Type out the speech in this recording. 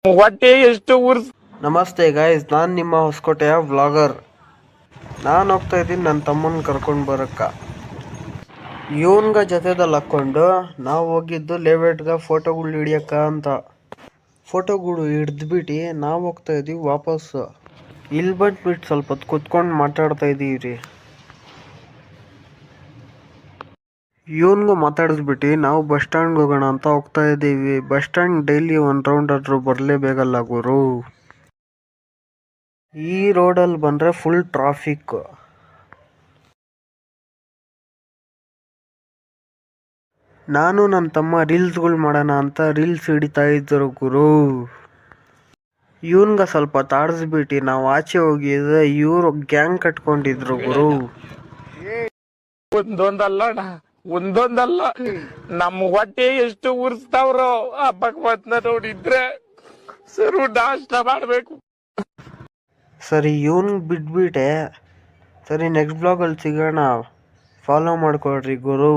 ಹೊಟ್ಟೆ ಎಷ್ಟು ಉರ್ಸ್. ನಮಸ್ತೆ ಗಾಯ್ಸ್, ನಾನು ನಿಮ್ಮ ಹೊಸಕೋಟೆಯ ವ್ಲಾಗರ್. ನಾನು ಹೋಗ್ತಾ ಇದ್ದೀನಿ ನನ್ನ ತಮ್ಮನ ಕರ್ಕೊಂಡು ಬರೋಕ್ಕ. ಇವನ್ಗ ಜೊತೆದಲ್ಲಿ ಹಾಕ್ಕೊಂಡು ನಾವು ಹೋಗಿದ್ದು ಲೇಔಟ್ಗೆ ಫೋಟೋಗಳು ಹಿಡಿಯಕ್ಕ ಅಂತ. ಫೋಟೋಗಳು ಹಿಡ್ದ್ಬಿಟ್ಟು ನಾವು ಹೋಗ್ತಾ ಇದ್ದೀವಿ ವಾಪಸ್ಸು. ಇಲ್ಲಿ ಬಂದ್ಬಿಟ್ಟು ಸ್ವಲ್ಪ ಹೊತ್ತು ಕುತ್ಕೊಂಡು ಮಾತಾಡ್ತಾ ಇದ್ದೀವಿ ರೀ. ಇವನ್ಗೂ ಮಾತಾಡಿಸ್ಬಿಟ್ಟು ನಾವು ಬಸ್ ಸ್ಟ್ಯಾಂಡ್ಗೆ ಹೋಗೋಣ ಅಂತ ಹೋಗ್ತಾ ಇದ್ದೀವಿ. ಬಸ್ ಸ್ಟ್ಯಾಂಡ್ ಡೈಲಿ ಒಂದು ರೌಂಡ್ ಆದ್ರೂ ಬರಲೇಬೇಕಲ್ಲ ಗುರು. ಈ ರೋಡಲ್ಲಿ ಬಂದರೆ ಫುಲ್ ಟ್ರಾಫಿಕ್. ನಾನು ನನ್ನ ತಮ್ಮ ರೀಲ್ಸ್ಗಳು ಮಾಡೋಣ ಅಂತ ರೀಲ್ಸ್ ಹಿಡಿತಾ ಇದ್ದರು ಗುರು. ಇವನ್ಗ ಸ್ವಲ್ಪ ತಾಡಿಸ್ಬಿಟ್ಟು ನಾವು ಆಚೆ ಹೋಗಿದ್ರೆ ಇವರು ಗ್ಯಾಂಗ್ ಕಟ್ಕೊಂಡಿದ್ರು ಗುರು. ಒಂದೊಂದಲ್ಲ ನಮ್ಮ ಹೊಟ್ಟೆ ಎಷ್ಟು ಉರ್ಸ್ತಾವ್ರೋ ಆ ಭಗವಂತನ ನೋಡಿದ್ರೆ ಸರು ನಾಷ್ಟ ಮಾಡ್ಬೇಕು. ಸರಿ ಇವನ್ ಬಿಟ್ಬಿಟ್ಟೆ. ಸರಿ ನೆಕ್ಸ್ಟ್ ಬ್ಲಾಗಲ್ಲಿ ಸಿಗೋಣ. ಫಾಲೋ ಮಾಡ್ಕೊಳ್ರಿ ಗುರು.